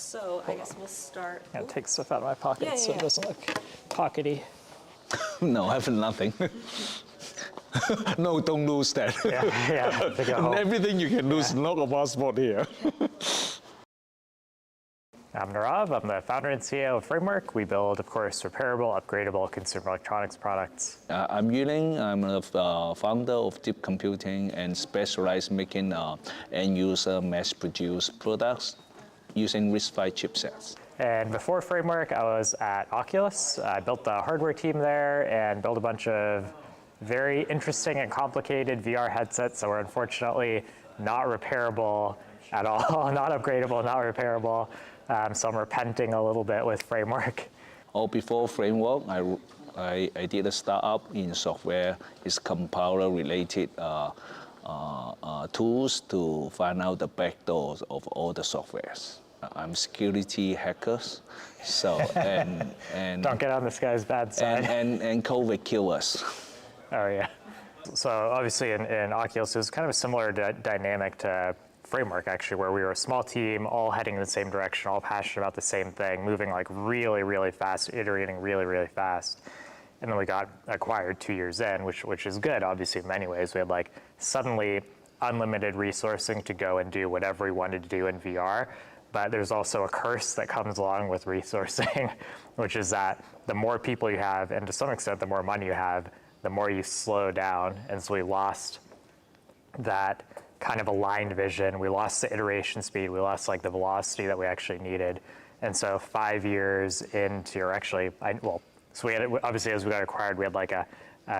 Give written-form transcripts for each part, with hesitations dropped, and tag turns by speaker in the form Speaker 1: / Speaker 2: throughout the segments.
Speaker 1: So I guess we'll start.
Speaker 2: I'm gonna take stuff out of my pocket so it doesn't look pockety.
Speaker 3: No, I have nothing. No, don't lose that.
Speaker 2: Yeah.
Speaker 3: Everything you can lose, not a passport here.
Speaker 2: I'm Nirav. I'm the founder and CEO of Framework. We build, of course, repairable, upgradable consumer electronics products.
Speaker 3: I'm Hyelim. I'm the founder of DeepComputing and specialize making end-user mass-produced products using RISC-V chipsets.
Speaker 2: And before Framework, I was at Oculus. I built the hardware team there and built a bunch of very interesting and complicated VR headsets that were unfortunately not repairable at all, not upgradable, not repairable. So I'm repenting a little bit with Framework.
Speaker 3: Before Framework, I did a startup in software. It's compiler-related tools to find out the backdoors of all the softwares. I'm security hackers, so and
Speaker 2: don't get on this guy's bad side.
Speaker 3: And COVID killed us.
Speaker 2: Oh yeah. So obviously in Oculus, it was kind of a similar dynamic to Framework actually, where we were a small team, all heading in the same direction, all passionate about the same thing, moving like really, really fast, iterating really, really fast. And then we got acquired 2 years in, which is good, obviously, in many ways. We had like suddenly unlimited resourcing to go and do whatever we wanted to do in VR. But there's also a curse that comes along with resourcing, which is that the more people you have, and to some extent, the more money you have, the more you slow down. And so we lost that kind of aligned vision. We lost the iteration speed. We lost like the velocity that we actually needed. And so 5 years into, or actually, so we had, obviously as we got acquired, we had like a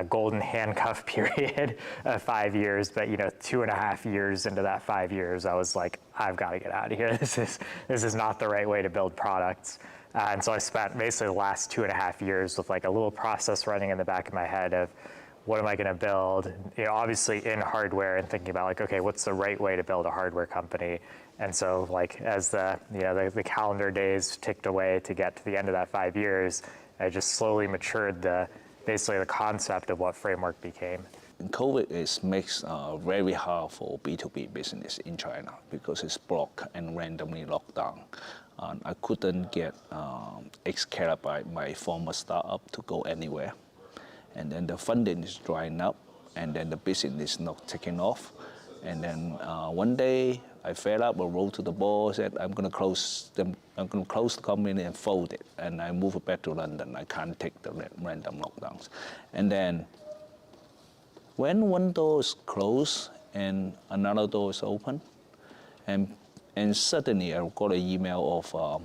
Speaker 2: golden handcuff period of 5 years, but 2.5 years into that 5 years, I was like, I've got to get out of here. This is not the right way to build products. And so I spent basically the last 2.5 years with like a little process running in the back of my head of what am I going to build? Obviously in hardware and thinking about like, okay, what's the right way to build a hardware company? And so like as the calendar days ticked away to get to the end of that 5 years, I just slowly matured basically the concept of what Framework became.
Speaker 3: COVID makes very hard for B2B business in China because it's blocked and randomly locked down. I couldn't get X terabyte, my former startup, to go anywhere. And then the funding is drying up, and then the business is not taking off. And then one day I fed up, I wrote to the boss, said I'm going to close the company and fold it. And I moved back to London. I can't take the random lockdowns. And then when one door is closed and another door is open, and suddenly I got an email of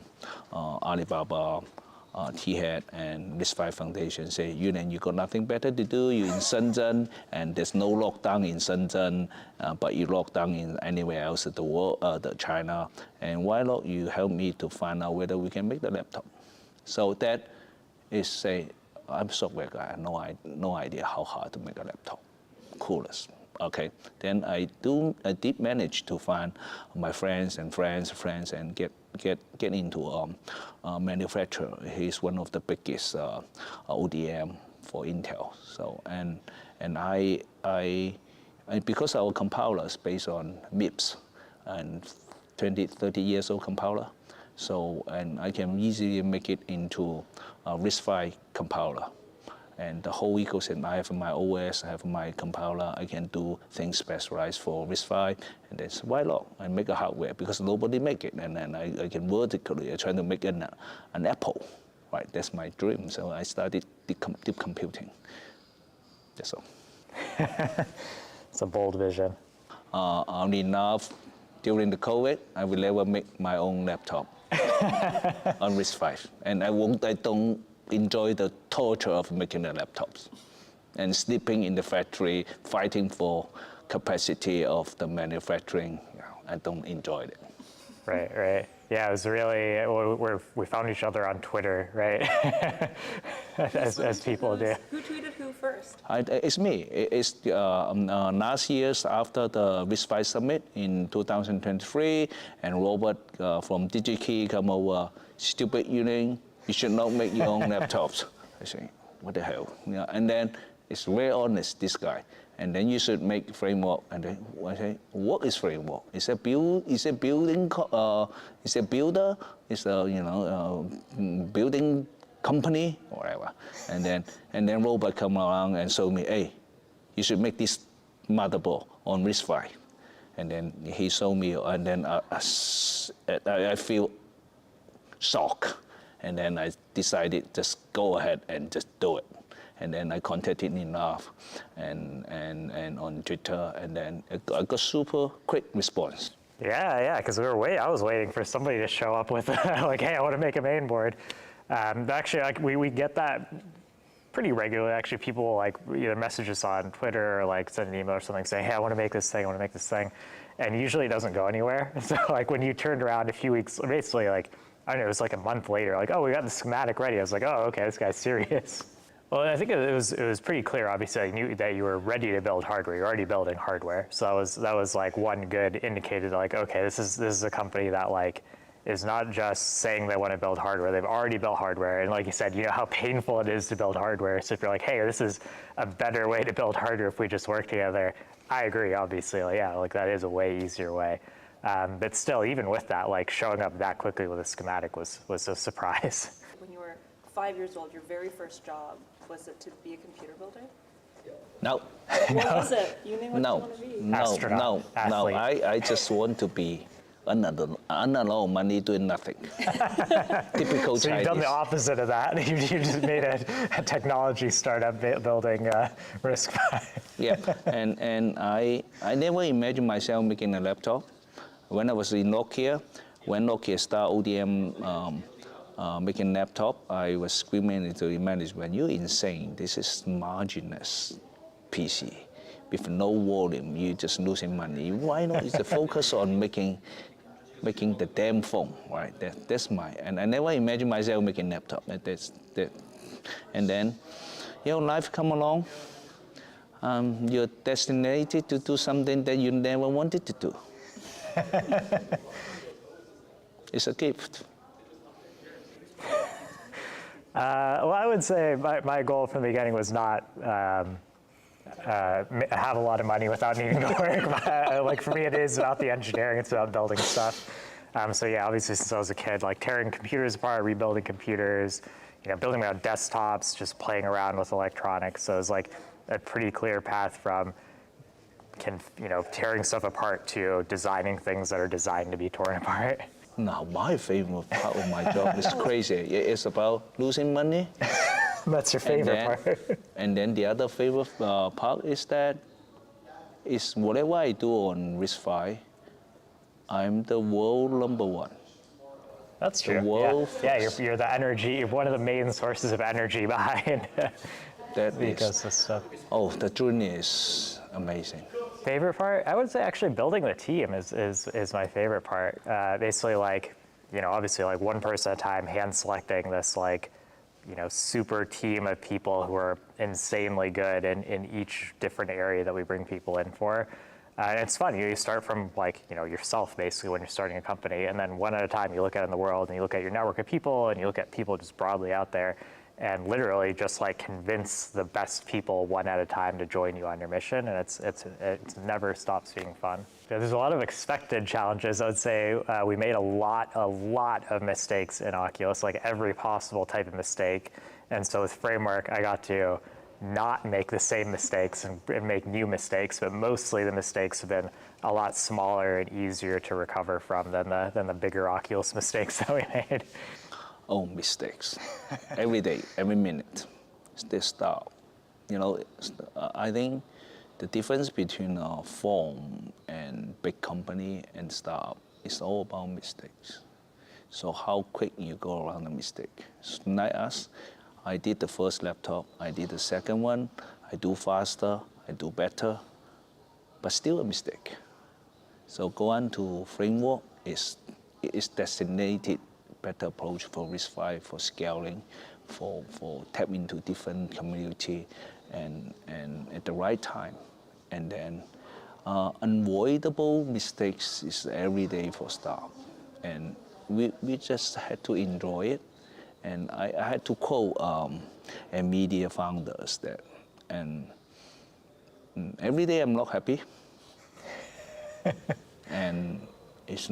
Speaker 3: Alibaba T-Head and RISC-V Foundation say, Hyelim, you got nothing better to do. You're in Shenzhen, and there's no lockdown in Shenzhen, but you lock down in anywhere else in the world, China. And why not you help me to find out whether we can make the laptop? So that is say, I'm a software guy. I have no idea how hard to make a laptop. Coolest. Okay. Then I did manage to find my friends and get into manufacturer. He's one of the biggest ODM for Intel. So and I because our compiler is based on MIPS and 30 years old compiler. So and I can easily make it into a RISC-V compiler. And the whole ecosystem, I have my OS, I have my compiler, I can do things specialized for RISC-V, and that's why not? I make a hardware because nobody make it, and then I can vertically try to make an Apple, right? That's my dream. So I started deep computing. That's all.
Speaker 2: It's a bold vision.
Speaker 3: Only now, during the COVID, I will never make my own laptop on RISC-V, and I don't enjoy the torture of making the laptops and sleeping in the factory, fighting for capacity of the manufacturing. I don't enjoy it.
Speaker 2: Right. Yeah, it was really, we found each other on Twitter, right? as people do.
Speaker 1: Who tweeted who first?
Speaker 3: It's me. It's last year's after the RISC-V Summit in 2023, and Robert from DigiKey come over, stupid Hyelim, you should not make your own laptops. I say, what the hell? And then it's very honest, this guy. and then you should make framework. And then I say, what is framework? Is a build? Is a building? Is a builder? Is a building company or whatever? And then Robert come around and show me, hey, you should make this motherboard on RISC-V. And then he showed me, and then I feel shocked. And then I decided just go ahead and just do it. And then I contacted Nirav and on Twitter, and then I got super quick response.
Speaker 2: Yeah, because I was waiting for somebody to show up with like, hey, I want to make a main board. Actually, like, we get that pretty regularly. Actually, people will like either message us on Twitter or like send an email or something saying, hey, I want to make this thing, I want to make this thing. And usually it doesn't go anywhere. So like when you turned around a few weeks, basically like, I don't know, it was like a month later, like, oh, we got the schematic ready. I was like, oh, okay, this guy's serious. Well, I think it was pretty clear, obviously, I knew that you were ready to build hardware. You're already building hardware. So that was like one good indicator that like, okay, this is a company that like is not just saying they want to build hardware. They've already built hardware. And like you said, you know how painful it is to build hardware. So if you're like, hey, this is a better way to build hardware if we just work together, I agree, obviously. Like, yeah, like that is a way easier way. But still, even with that, like showing up that quickly with a schematic was a surprise.
Speaker 1: When you were 5 years old, your very first job, was it to be a computer builder?
Speaker 3: No.
Speaker 1: What was it? You knew what you wanted to be?
Speaker 2: Astronaut, athlete.
Speaker 3: I just want to be earn a lot of money doing nothing. Typical
Speaker 2: So
Speaker 3: Chinese.
Speaker 2: you've done the opposite of that. You just made a technology startup building RISC-V.
Speaker 3: Yeah, and I never imagined myself making a laptop. When I was in Nokia, when Nokia started ODM making laptop, I was screaming to the management, "You're insane! This is marginless PC with no volume. You're just losing money. Why not? It's the focus on making the damn phone, right? That's and I never imagined myself making laptop. And then, life come along. You're destined to do something that you never wanted to do. It's a gift.
Speaker 2: Well, I would say my goal from the beginning was not have a lot of money without needing to work. Like for me, it is about the engineering. It's about building stuff. So yeah, obviously since I was a kid, like tearing computers apart, rebuilding computers, building my own desktops, just playing around with electronics. So it was like a pretty clear path from tearing stuff apart to designing things that are designed to be torn apart.
Speaker 3: Now, my favorite part of my job is crazy. It's about losing money.
Speaker 2: That's your favorite part.
Speaker 3: And then the other favorite part is that whatever I do on RISC-V, I'm the world #1.
Speaker 2: That's true. You're the energy. You're one of the main sources of energy behind
Speaker 3: the
Speaker 2: ecosystem.
Speaker 3: Oh, the journey is amazing.
Speaker 2: Favorite part? I would say actually building the team is my favorite part. Basically, obviously like one person at a time, hand selecting this super team of people who are insanely good in each different area that we bring people in for. And it's fun. You start from yourself basically when you're starting a company, and then one at a time you look out in the world and you look at your network of people and you look at people just broadly out there, and literally just convince the best people one at a time to join you on your mission, and it never stops being fun. There's a lot of expected challenges. I would say we made a lot of mistakes in Oculus, like every possible type of mistake. And so with Framework, I got to not make the same mistakes and make new mistakes, but mostly the mistakes have been a lot smaller and easier to recover from than the bigger Oculus mistakes that we made.
Speaker 3: Oh, mistakes. Every day, every minute. They start. I think the difference between a firm and big company and startup is all about mistakes. So how quick you go around the mistake. So like us, I did the first laptop, I did the second one, I do faster, I do better, but still a mistake. So go on to framework is designated better approach for RISC-V, for scaling, for tap into different community, and at the right time. And then unavoidable mistakes is every day for staff. And we just had to enjoy it. And I had to quote NVIDIA founders that, and every day I'm not happy. And if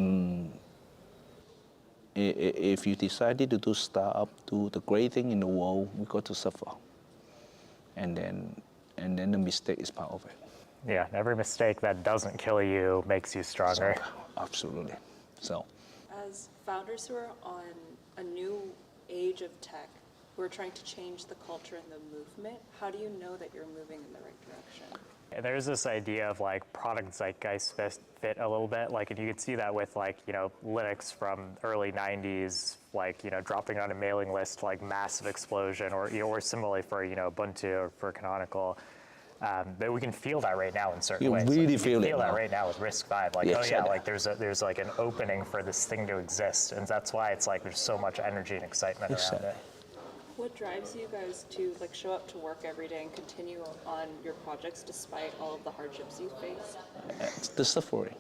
Speaker 3: you decided to do startup, do the great thing in the world, we got to suffer. And then the mistake is part of it.
Speaker 2: Yeah, every mistake that doesn't kill you makes you stronger.
Speaker 3: Absolutely. So,
Speaker 1: As founders who are on a new age of tech, who are trying to change the culture and the movement, how do you know that you're moving in the right direction?
Speaker 2: There's this idea of like product zeitgeist fit a little bit, like, and you could see that with like, Linux from early 90s, like, dropping on a mailing list, like massive explosion, or similarly for, Ubuntu or for Canonical. But we can feel that right now in certain ways.
Speaker 3: Really
Speaker 2: like,
Speaker 3: feel it
Speaker 2: that
Speaker 3: now.
Speaker 2: right now with RISC-V. Like,
Speaker 3: Yes,
Speaker 2: like there's like an opening for this thing to exist, and that's why it's like there's so much energy and excitement around it.
Speaker 1: What drives you guys to like show up to work every day and continue on your projects despite all of the hardships you face?
Speaker 3: it's the suffering.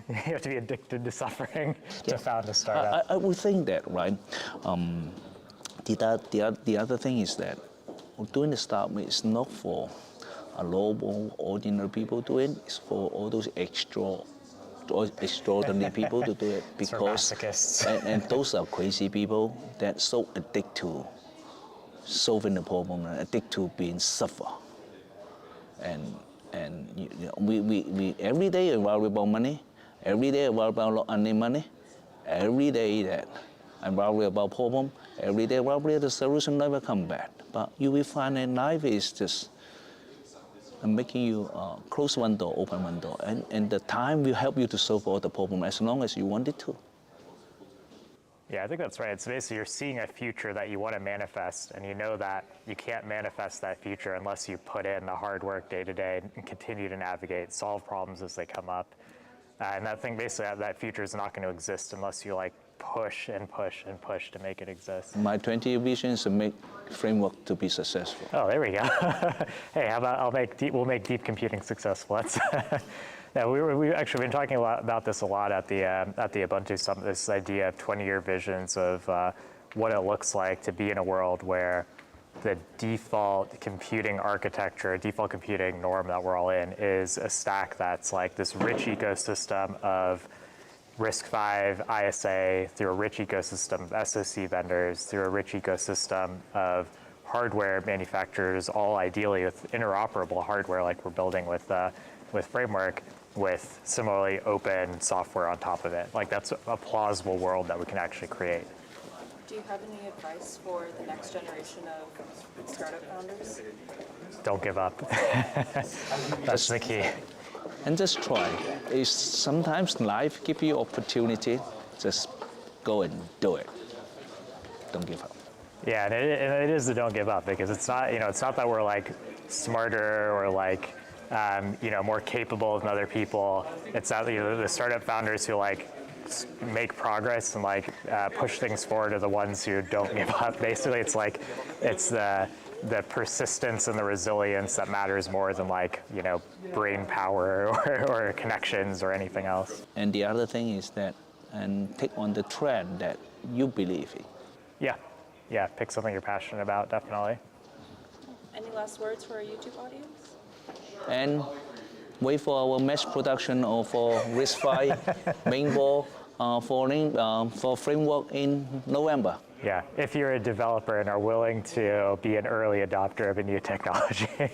Speaker 2: You have to be addicted to suffering to found a startup.
Speaker 3: I would think that, right? The other thing is that doing the startup is not for a normal, ordinary people to do it. It's for all those extraordinary people to do it,
Speaker 2: It's for
Speaker 3: because
Speaker 2: masochists.
Speaker 3: and those are crazy people that so addicted to solving the problem and addicted to being suffer. And we every day worry about money, every day worry about not earning money, every day that I worry about problem, every day worry the solution never come back. But you will find that life is just making you close one door, open one door, and the time will help you to solve all the problem as long as you want it to.
Speaker 2: Yeah, I think that's right. It's basically you're seeing a future that you want to manifest, and you know that you can't manifest that future unless you put in the hard work day to day and continue to navigate, solve problems as they come up. And that thing, basically, that future is not going to exist unless you like push and push and push to make it exist.
Speaker 3: My 20-year vision is to make framework to be successful.
Speaker 2: Oh, there we go. Hey, how about we'll make deep computing successful. That's yeah, we've actually been talking about this a lot at the Ubuntu Summit. This idea of 20-year visions of what it looks like to be in a world where the default computing architecture, default computing norm that we're all in is a stack that's like this rich ecosystem of RISC-V, ISA, through a rich ecosystem of SoC vendors, through a rich ecosystem of hardware manufacturers, all ideally with interoperable hardware like we're building with Framework, with similarly open software on top of it. Like that's a plausible world that we can actually create.
Speaker 1: Do you have any advice for the next generation of startup founders?
Speaker 2: Don't give up. That's the key.
Speaker 3: And just try. It's sometimes life gives you opportunity. Just go and do it. Don't give up.
Speaker 2: Yeah, and it is the don't give up, because it's not it's not that we're like smarter or like more capable than other people. It's that the startup founders who like make progress and like push things forward are the ones who don't give up. Basically, it's like it's the persistence and the resilience that matters more than like brain power or connections or anything else.
Speaker 3: And the other thing is that, and take on the trend that you believe in.
Speaker 2: Yeah, pick something you're passionate about, definitely.
Speaker 1: Any last words for our YouTube audience?
Speaker 3: And wait for our mass production of RISC-V mainboard for Framework in November.
Speaker 2: Yeah, if you're a developer and are willing to be an early adopter of a new technology.